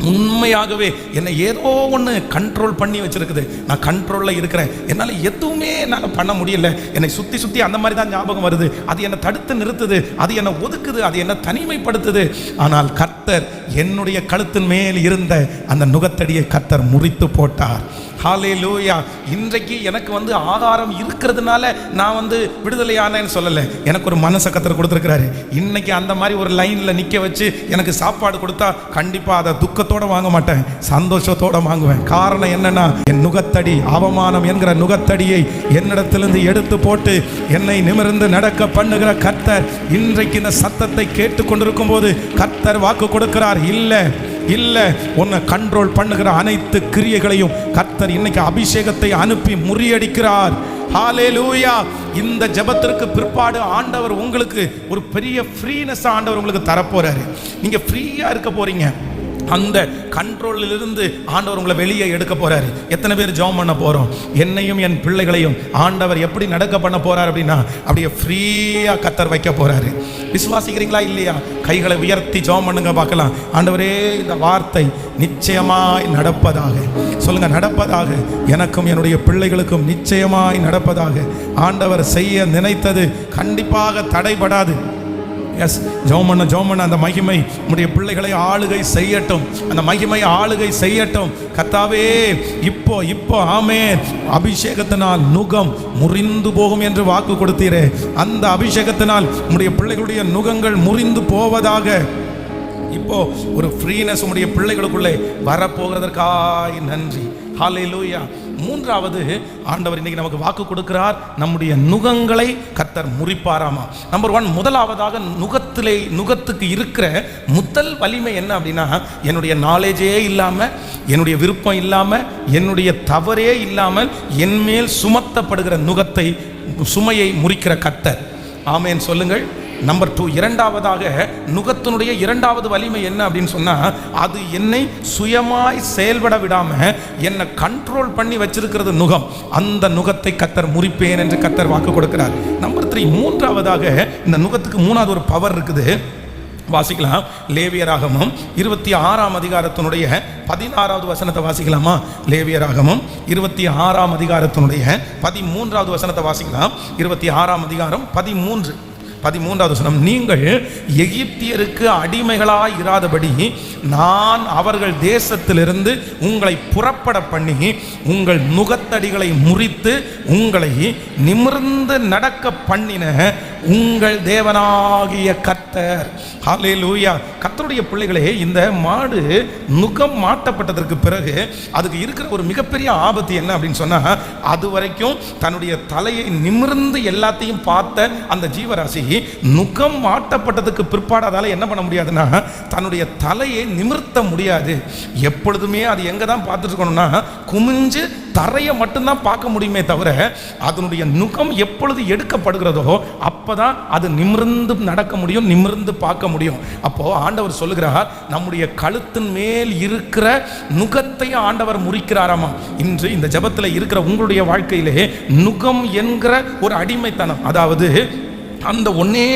உண்மையாகவே என்னை ஏதோ ஒன்று கண்ட்ரோல் பண்ணி வச்சிருக்குது, நான் கண்ட்ரோலில் இருக்கிறேன், என்னால் எதுவுமே என்னால் பண்ண முடியல, என்னை சுற்றி சுற்றி அந்த மாதிரி தான் ஞாபகம் வருது, அது என்னை தடுத்து நிறுத்துது, அது என்னை ஒதுக்குது, அது என்னை தனிமைப்படுத்துது. ஆனால் கர்த்தர் என்னுடைய கழுத்தின் மேல் இருந்த அந்த நுகத்தடியை கர்த்தர் முறித்து போட்டார். ஹல்லேலூயா. இன்றைக்கு எனக்கு ஆகாரம் இருக்கிறதுனால நான் விடுதலையானேன்னு சொல்லலை. எனக்கு ஒரு மனசை கர்த்தர் கொடுத்துருக்கிறாரு. இன்னைக்கு அந்த மாதிரி ஒரு லைனில் நிற்க வச்சு எனக்கு சாப்பாடு கொடுத்தா கண்டிப்பாக அதை துக்கத்தோடு வாங்க மாட்டேன், சந்தோஷத்தோடு வாங்குவேன். காரணம் என்னன்னா, என் நுகத்தடி, அவமானம் என்கிற நுகத்தடியை என்னிடத்திலிருந்து எடுத்து போட்டு என்னை நிமிர்ந்து நடக்க பண்ணுகிற கர்த்தர் இன்றைக்கு இந்த சத்தத்தை கேட்டுக்கொண்டிருக்கும் போது கர்த்தர் வாக்கு கொடுக்கிறார். இல்லை, உன்னை கண்ட்ரோல் பண்ணுகிற அனைத்து கிரியைகளையும் கர்த்தர் இன்னைக்கு அபிஷேகத்தை அனுப்பி முறியடிக்கிறார். ஹல்லேலூயா. இந்த ஜெபத்திற்கு பிற்பாடு ஆண்டவர் உங்களுக்கு ஒரு பெரிய ஃப்ரீனஸ் ஆண்டவர் உங்களுக்கு தரப்போறாரு. நீங்க ஃப்ரீயா இருக்க போறீங்க. அந்த கண்ட்ரோலில் இருந்து ஆண்டவர் உங்களை வெளியே எடுக்க போறாரு. எத்தனை பேர் ஜெபம் பண்ண போறோம்? என்னையும் என் பிள்ளைகளையும் ஆண்டவர் எப்படி நடக்க பண்ண போறார் அப்படின்னா, அப்படியே ஃப்ரீயா கர்த்தர் வைக்க போறாரு. விசுவாசிக்கிறீங்களா இல்லையா? கைகளை உயர்த்தி ஜெபம் பண்ணுங்க பார்க்கலாம். ஆண்டவரே, இந்த வார்த்தை நிச்சயமாய் நடப்பதாக சொல்லுங்க. நடப்பதாக, எனக்கும் என்னுடைய பிள்ளைகளுக்கும் நிச்சயமாய் நடப்பதாக. ஆண்டவர் செய்ய நினைத்தது கண்டிப்பாக தடைபடாது. எஸ், ஜெபம் பண்ண அந்த மகிமை உம்முடைய பிள்ளைகளை ஆளுகை செய்யட்டும். அந்த மகிமை ஆளுகை செய்யட்டும். கர்த்தாவே, இப்போ ஆமென். அபிஷேகத்தினால் நுகம் முறிந்து போகும் என்று வாக்கு கொடுத்தீரே, அந்த அபிஷேகத்தினால் உம்முடைய பிள்ளைகளுடைய நுகங்கள் முறிந்து போவதாக. இப்போ ஒரு ஃப்ரீனஸ் உம்முடைய பிள்ளைகளுக்குள்ளே வரப்போகிறதற்காய் நன்றி. ஹல்லேலூயா. மூன்றாவது, ஆண்டவர் இன்னைக்கு நமக்கு வாக்கு கொடுக்கிறார், நம்முடைய நுகங்களை கர்த்தர் முறிப்பாராமா. நம்பர் 1, முதலாவதாக நுகத்துக்கு இருக்கிற முதல் வலிமை என்ன அப்படின்னா, என்னுடைய நாலேஜே இல்லாமல், என்னுடைய விருப்பம் இல்லாமல், என்னுடைய தவறே இல்லாமல் என் மேல் சுமத்தப்படுகிற நுகத்தை, சுமையை முறிக்கிற கர்த்தர். ஆமென் சொல்லுங்கள். நம்பர் 2, இரண்டாவதாக நுகத்தினுடைய இரண்டாவது வலிமை என்ன அப்படின்னு சொன்னா, அது என்னை சுயமாய் செயல்பட விடாம என்னை கண்ட்ரோல் பண்ணி வச்சிருக்கிறது நுகம். அந்த நுகத்தை கர்த்தர் முறிப்பேன் என்று கர்த்தர் வாக்கு கொடுக்கிறார். நம்பர் 3, மூன்றாவதாக இந்த நுகத்துக்கு மூணாவது ஒரு பவர் இருக்குது. வாசிக்கலாம். லேவியராகமம் 26ஆம் அதிகாரத்தினுடைய 16வது வசனத்தை வாசிக்கலாமா? லேவியராகமம் 26ஆம் அதிகாரத்தினுடைய 13வது வசனத்தை வாசிக்கலாம். 26ஆம் அதிகாரம் 13வது வசனம். நீங்கள் எகிப்தியருக்கு அடிமைகளாய் இராதபடி நான் அவர்கள் தேசத்திலிருந்து உங்களை புறப்பட பண்ணி உங்கள் நுகத்தடிகளை முறித்து உங்களை நிமிர்ந்து நடக்க பண்ணின உங்கள் தேவனாகிய கர்த்தர். ஹல்லேலூயா. கர்த்தருடைய பிள்ளைகளே, இந்த மாடு நுகம் மாட்டப்பட்டதற்கு பிறகு அதுக்கு இருக்கிற ஒரு மிகப்பெரிய ஆபத்து என்ன அப்படின்னு சொன்னா, அது வரைக்கும் தன்னுடைய தலையை நிமிர்ந்து எல்லாத்தையும் பார்த்த அந்த ஜீவராசி நுகம் மாட்டப்பட்டதுக்கு பிற்பாடு அதால என்ன பண்ண முடியாதுன்னா, தன்னுடைய தலையை நிமிர்த்த முடியாது. எப்பொழுதுமே அது எங்க தான் பார்த்துட்டு இருக்கணும்னா, குமிஞ்சு தரையை மட்டும்தான் பார்க்க முடியுமே தவிர, அதனுடைய நுகம் எப்பொழுது எடுக்கப்படுகிறதோ அப்பதான் அது நிமிர்ந்து நடக்க முடியும், நிமிர்ந்து பார்க்க முடியும். அப்போ ஆண்டவர் சொல்லுகிறார், நம்முடைய கழுத்தின் மேல் இருக்கிற நுகத்தை ஆண்டவர் முறிக்கிறாராமா. இன்று இந்த ஜெபத்தில் இருக்கிற உங்களுடைய வாழ்க்கையிலே நுகம் என்கிற ஒரு அடிமைத்தனம், அதாவது அந்த ஒன்னே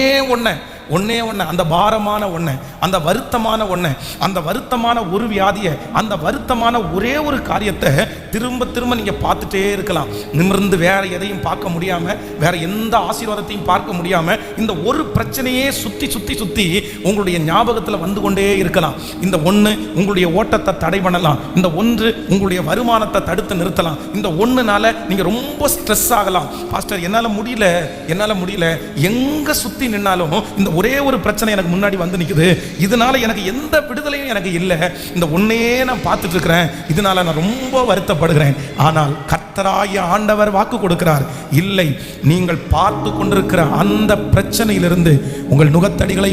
அந்த பாரமான ஒன்று, அந்த வருத்தமான ஒன்று, அந்த வருத்தமான ஒரு வியாதியை, அந்த வருத்தமான ஒரே ஒரு காரியத்தை திரும்ப திரும்ப நீங்கள் பார்த்துட்டே இருக்கலாம். நிமிர்ந்து வேற எதையும் பார்க்க முடியாமல், வேற எந்த ஆசீர்வாதத்தையும் பார்க்க முடியாமல், இந்த ஒரு பிரச்சனையே சுற்றி சுற்றி சுற்றி உங்களுடைய ஞாபகத்தில் வந்து கொண்டே இருக்கலாம். இந்த ஒன்று உங்களுடைய ஓட்டத்தை தடை பண்ணலாம், இந்த ஒன்று உங்களுடைய வருமானத்தை தடுத்து நிறுத்தலாம், இந்த ஒன்றுனால நீங்கள் ரொம்ப ஸ்ட்ரெஸ் ஆகலாம். பாஸ்டர், என்னால் முடியல, எங்கே சுற்றி நின்னாலும் இந்த ஒரே ஒரு பிரச்சனை எனக்கு முன்னாடி வந்து நிற்குது, இதனால எனக்கு எந்த விடுதலையும் எனக்கு இல்லை, இந்த ஒன்னையே நான் பார்த்துட்டு இருக்கிறேன், இதனால நான் ரொம்ப வருத்தப்படுகிறேன். ஆனால் கர்த்தராகிய ஆண்டவர் வாக்கு கொடுக்கிறார், இல்லை, நீங்கள் பார்த்து கொண்டிருக்கிற அந்த பிரச்சனையிலிருந்து உங்கள் நுகத்தடிகளை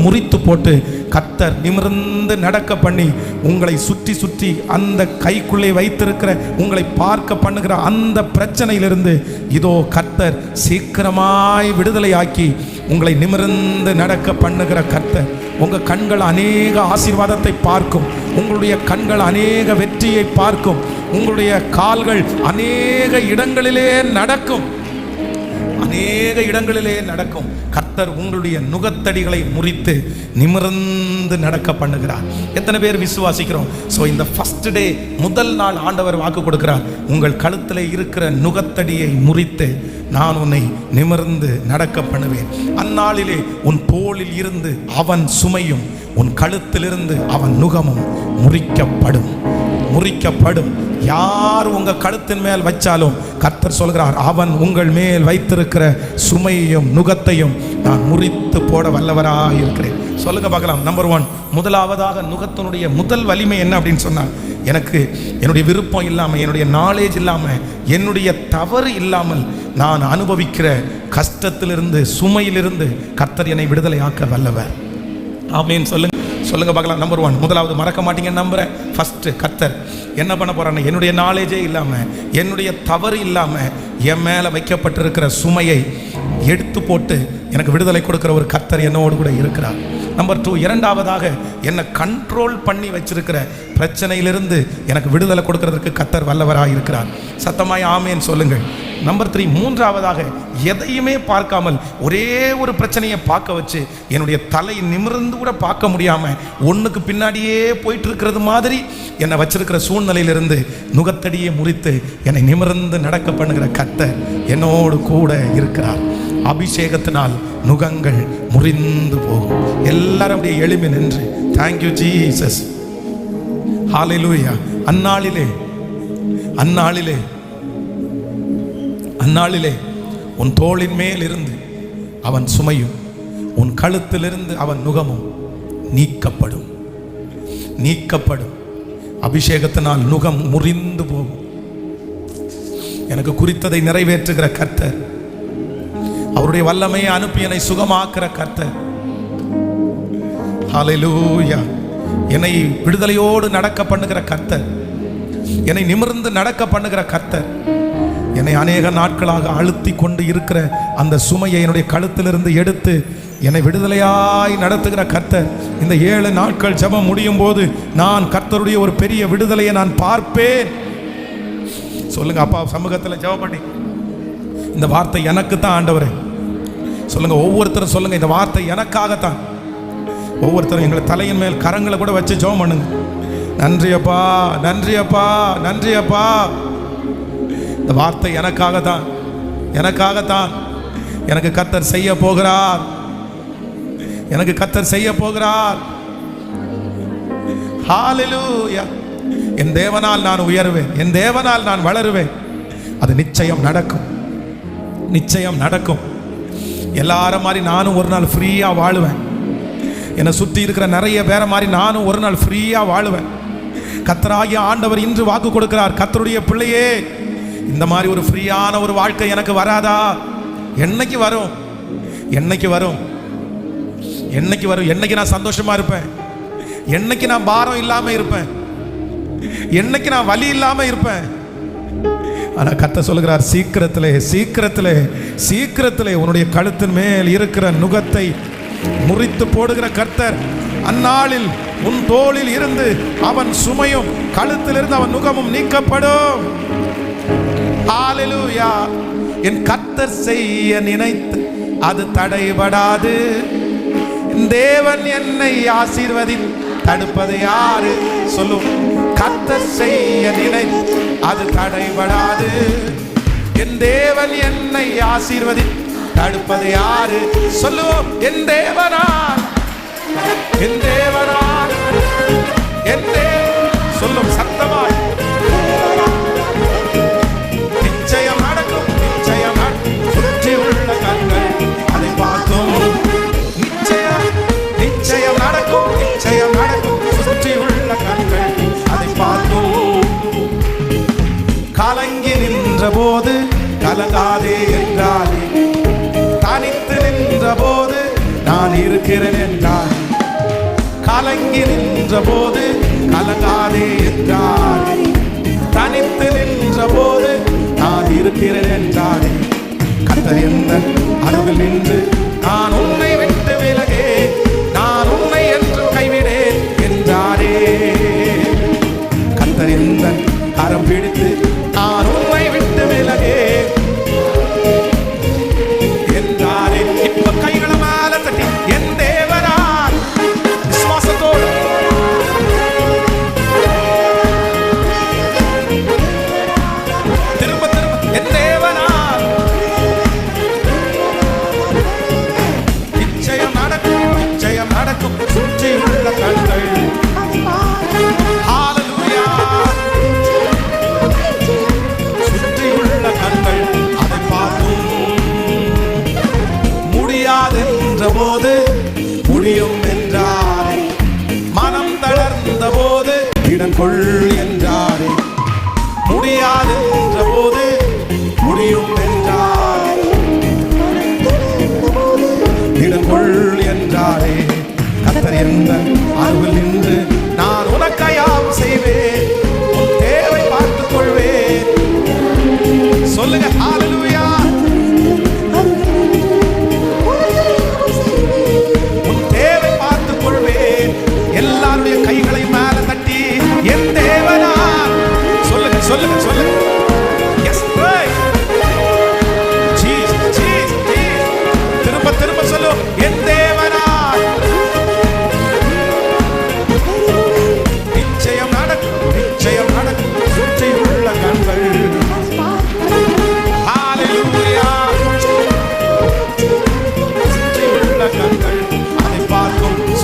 முறித்து போட்டு கர்த்தர் நிமிர்ந்து நடக்க பண்ணி உங்களை சுற்றி சுற்றி அந்த கைக்குள்ளே வைத்திருக்கிற உங்களை பார்க்க பண்ணுகிற அந்த பிரச்சனையிலிருந்து இதோ கர்த்தர் சீக்கிரமாய் விடுதலையாக்கி உங்களை நிமிர்ந்து நடக்க பண்ணுகிற கர்த்தர். உங்கள் கண்கள் அநேக ஆசீர்வாதத்தை பார்க்கும், உங்களுடைய கண்கள் அநேக வெற்றியை பார்க்கும், உங்களுடைய கால்கள் அநேக இடங்களிலே நடக்கும். அநேக இடங்களிலே நடக்கும். கர்த்தர் உங்களுடைய நுகத்தடிகளை முறித்து நிமிர்ந்து நடக்க பண்ணுகிறார். எத்தனை பேர் விசுவாசிக்கிறோம்? ஸோ இந்த ஃபர்ஸ்ட் டே, முதல் நாள் ஆண்டவர் வாக்கு கொடுக்கிறார், உங்கள் கழுத்தில் இருக்கிற நுகத்தடியை முறித்து நான் உன்னை நிமிர்ந்து நடக்க பண்ணுவேன். அந்நாளிலே உன் தோளில் இருந்து அவன் சுமையும் உன் கழுத்திலிருந்து அவன் நுகமும் முறிக்கப்படும். முறிக்கப்படும். யார் உங்க கழுத்தின் மேல் வச்சாலும் கர்த்தர் சொல்கிறார், அவன் உங்கள் மேல் வைத்திருக்கிற சுமையையும் நுகத்தையும் நான் முறித்து போட வல்லவராக இருக்கிறேன். சொல்லுங்க பார்க்கலாம். நம்பர் 1, முதலாவதாக நுகத்தினுடைய முதல் வலிமை என்ன அப்படின்னு சொன்னால், எனக்கு என்னுடைய விருப்பம் இல்லாமல், என்னுடைய நாலேஜ் இல்லாமல், என்னுடைய தவறு இல்லாமல் நான் அனுபவிக்கிற கஷ்டத்திலிருந்து, சுமையிலிருந்து கர்த்தர் என்னை விடுதலை ஆக்க வல்லவர். ஆமென். சொல்லுங்க சொல்லுங்க பார்க்கலாம். நம்பர் 1, முதலாவது மறக்க மாட்டீங்கன்னு நம்புறேன். ஃபர்ஸ்ட் கர்த்தர் என்ன பண்ண போறான்னு, என்னுடைய நாலேஜே இல்லாமல், என்னுடைய தவறு இல்லாமல் என் மேலே வைக்கப்பட்டிருக்கிற சுமையை எடுத்து போட்டு எனக்கு விடுதலை கொடுக்கிற ஒரு கர்த்தர் என்னோடு கூட இருக்கிறார். நம்பர் 2, இரண்டாவதாக என்னை கண்ட்ரோல் பண்ணி வச்சிருக்கிற பிரச்சனையிலிருந்து எனக்கு விடுதலை கொடுக்கறதுக்கு கர்த்தர் வல்லவராக இருக்கிறார். சத்தமாய் ஆமேன் சொல்லுங்கள். நம்பர் 3, மூன்றாவதாக எதையுமே பார்க்காமல் ஒரே ஒரு பிரச்சனையை பார்க்க வச்சு என்னுடைய தலை நிமிர்ந்து கூட பார்க்க முடியாமல் ஒன்றுக்கு பின்னாடியே போயிட்டு இருக்கிறது மாதிரி என்னை வச்சிருக்கிற சூழ்நிலையிலிருந்து நுகத்தடியை முறித்து என்னை நிமிர்ந்து நடக்க பண்ணுகிற கர்த்தர் என்னோடு கூட இருக்கிறார். அபிஷேகத்தினால் நுகங்கள் முறிந்து போகும். எல்லாரும் அப்படியே எழுப்பி நின்று தேங்க்யூ ஜீசஸ், ஹல்லேலூயா. அந்நாளிலே உன் தோளின் மேல் இருந்து அவன் சுமையும் உன் கழுத்திலிருந்து அவன் நுகமும் நீக்கப்படும். அபிஷேகத்தினால் நுகம் முறிந்து போகும். எனக்கு குறித்ததை நிறைவேற்றுகிற கர்த்தர், அவருடைய வல்லமையை அனுப்பி என்னை சுகமாக்குற கர்த்தர். ஹல்லேலூயா. என்னை விடுதலையோடு நடக்க பண்ணுகிற கர்த்தர், என்னை நிமிர்ந்து நடக்க பண்ணுகிற கர்த்தர், என்னை அநேக நாட்களாக அழுத்தி கொண்டு இருக்கிற அந்த சுமையை என்னுடைய கழுத்திலிருந்து எடுத்து என்னை விடுதலையாய் நடத்துகிற கர்த்தர். இந்த 7 நாட்கள் ஜெபம் முடியும் போது நான் கர்த்தருடைய ஒரு பெரிய விடுதலையை நான் பார்ப்பேன். சொல்லுங்க, அப்பா சமூகத்தில் ஜெபம் பண்ணி இந்த வார்த்தை எனக்கு தான் ஆண்டவரே. சொல்லுங்க, ஒவ்வொருத்தரும் சொல்லுங்க, இந்த வார்த்தை எனக்காகத்தான். ஒவ்வொருத்தரும் எங்களை தலையின் மேல் கரங்களை கூட வச்சு ஜெபம் பண்ணுங்க. நன்றி அப்பா, நன்றி அப்பா, நன்றி அப்பா. இந்த வார்த்தை எனக்காகத்தான். எனக்கு கர்த்தர் செய்ய போகிறார். ஹல்லேலூயா. என் தேவனால் நான் உயர்வேன், என் தேவனால் நான் வளருவேன். அது நிச்சயம் நடக்கும். எல்லாரும் மாதிரி நானும் ஒரு நாள் ஃப்ரீயா வாழுவேன். என்னை சுற்றி இருக்கிற நிறைய பேரை மாதிரி நானும் ஒரு நாள் ஃப்ரீயா வாழுவேன். கர்த்தராகிய ஆண்டவர் இன்று வாக்கு கொடுக்கிறார், கர்த்தருடைய பிள்ளையே, இந்த மாதிரி ஒரு ஃப்ரீயான ஒரு வாழ்க்கை எனக்கு வராதா? என்னைக்கு வரும்? என்னைக்கு நான் சந்தோஷமா இருப்பேன்? என்னைக்கு நான் பாரம் இல்லாம இருப்பேன்? என்னைக்கு நான் வலி இல்லாம இருப்பேன்? ஆனா கர்த்தர் சொல்கிறார், சீக்கிரத்திலே உன்னுடைய கழுத்தின் மேல் இருக்கிற நுகத்தை முறித்து போடுகிற கர்த்தர். அந்நாளில் உன் தோளில் இருந்து அவன் சுமையும் கழுத்திலிருந்து அவன் நுகமும் நீக்கப்படும். ஹல்லேலூயா. என் கர்த்தர் செய்ய நினைத்து அது தடைபடாது. தேவன் என்னை ஆசீர்வதி தடுப்பது யாரு? சொல்லும். கர்த்தர் செய்ய நினைத்து அது தடைபடாது. என் தேவன் என்னை ஆசீர்வதி தடுப்பது யாரு? சொல்லுவோம். என் தேவனால் சொல்லும் சத்தமாய். நிச்சயம் நடக்கும். சுற்றி உள்ள கண்கள் அதை பார்க்கும். நிச்சயம் நடக்கும். சுற்றி உள்ள கண்கள் அதை பார்க்கும். கலங்கி நின்ற போது கலங்காதே என்றாரே, தனித்து நின்ற போது நான் இருக்கிறேன் என்றார். கலங்கி நின்ற போது கலங்காதே என்றார். தனித்து நின்ற போது நான் இருக்கிறேன் என்றாரே. கர்த்தர் எந்த அருகில் நின்று நான் உன்னை விட்டு விலகே, நான் உன்னை என்று கைவிடேன் என்றாரே. கர்த்தர் எந்த கரம் பிடித்து நான் உன்னை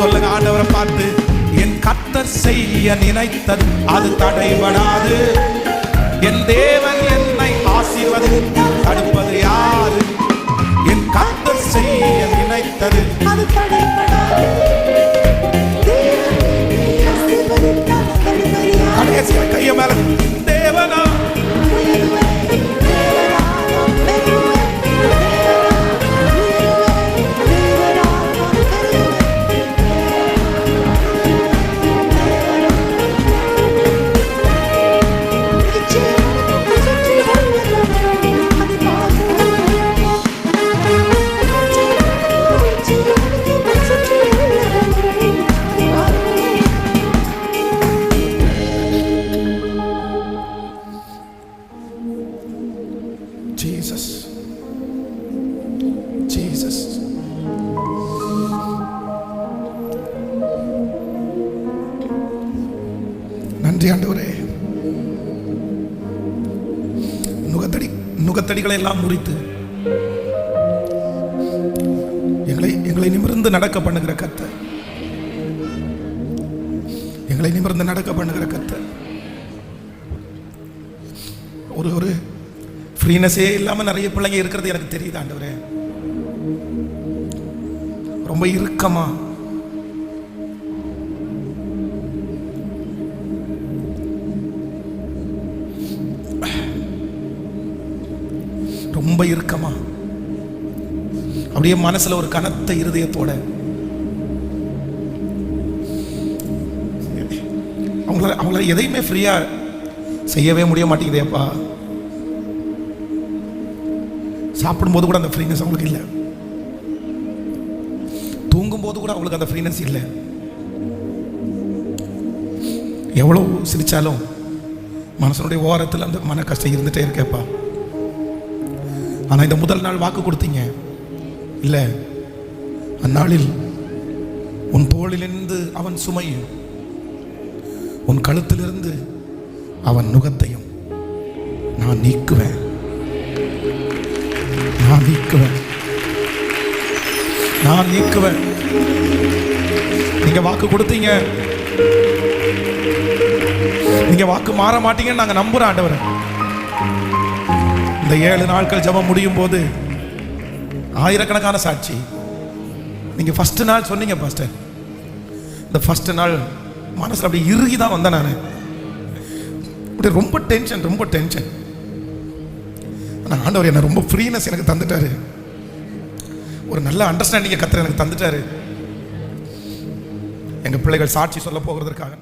சொல்லுங்க ஆண்டவரை பார்த்து, என் கர்த்தர் செய்ய நினைத்தது அது தடைபடாது. என் தேவன் என்னை ஆசீர்வதித்து தடுப்பது யாரு? என் கர்த்தர் செய்ய நினைத்தது அது தடைபடாது. கடைசியா கைய மேல, தேவனா ஜீசஸ் ஜீசஸ். நன்றி ஆண்டவரே. நுகத்தடிகளை எல்லாம் முறித்து எங்களை நிமிர்ந்து நடக்க பண்ணுகிற கர்த்தர், எங்களை நிமிர்ந்து நடக்க பண்ணுகிற கர்த்தர். ஒரு ஃப்ரீனஸே இல்லாமல் நிறைய பிள்ளைங்க இருக்கிறது எனக்கு தெரியுது ஆண்டவரே. ரொம்ப இறுக்கமா, ரொம்ப இறுக்கமா, அப்படியே மனசுல ஒரு கனத்த இருதயத்தோட அவங்கள எதையுமே ஃப்ரீயா செய்யவே முடிய மாட்டேங்குதேப்பா. சாப்பிடும்போது கூட அந்த ஃப்ரீனஸ் அவங்களுக்கு இல்லை, தூங்கும்போது கூட அவங்களுக்கு அந்த ஃப்ரீனஸ் இல்லை. எவ்வளோ சிரிச்சாலும் மனசனுடைய ஓரத்தில் அந்த மன கஷ்டம் இருந்துட்டே இருக்கேப்பா. ஆனால் இந்த முதல் நாள் வாக்கு கொடுத்தீங்க இல்லை, அந்நாளில் உன் தோளிலிருந்து அவன் சுமையும் உன் கழுத்திலிருந்து அவன் நுகத்தையும் நான் நீக்குவேன், நான் நீக்குவேன், நான் நீக்குவேன். நீங்க வாக்கு கொடுத்தீங்க, நீங்க வாக்கு மாற மாட்டீங்கன்னு நாங்க நம்புறோம் ஆண்டவரே. இந்த 7 நாட்கள் ஜெபம் முடியும் போது ஆயிரக்கணக்கான சாட்சி. நீங்க ஃபர்ஸ்ட் நாள் சொன்னீங்க பாஸ்டர், இந்த ஃபர்ஸ்ட் நாள் மனசுல அப்படி இறுகி தான் வந்தேன் நான். ரொம்ப டென்ஷன், ரொம்ப டென்ஷன். ஆனால் ஆண்டவர் என்ன ரொம்ப ஃப்ரீனஸ் எனக்கு தந்துட்டாரு, ஒரு நல்ல அண்டர்ஸ்டாண்டிங்கை கர்த்தர் எனக்கு தந்துட்டாரு. எங்கள் பிள்ளைகள் சாட்சி சொல்ல போகிறதற்காக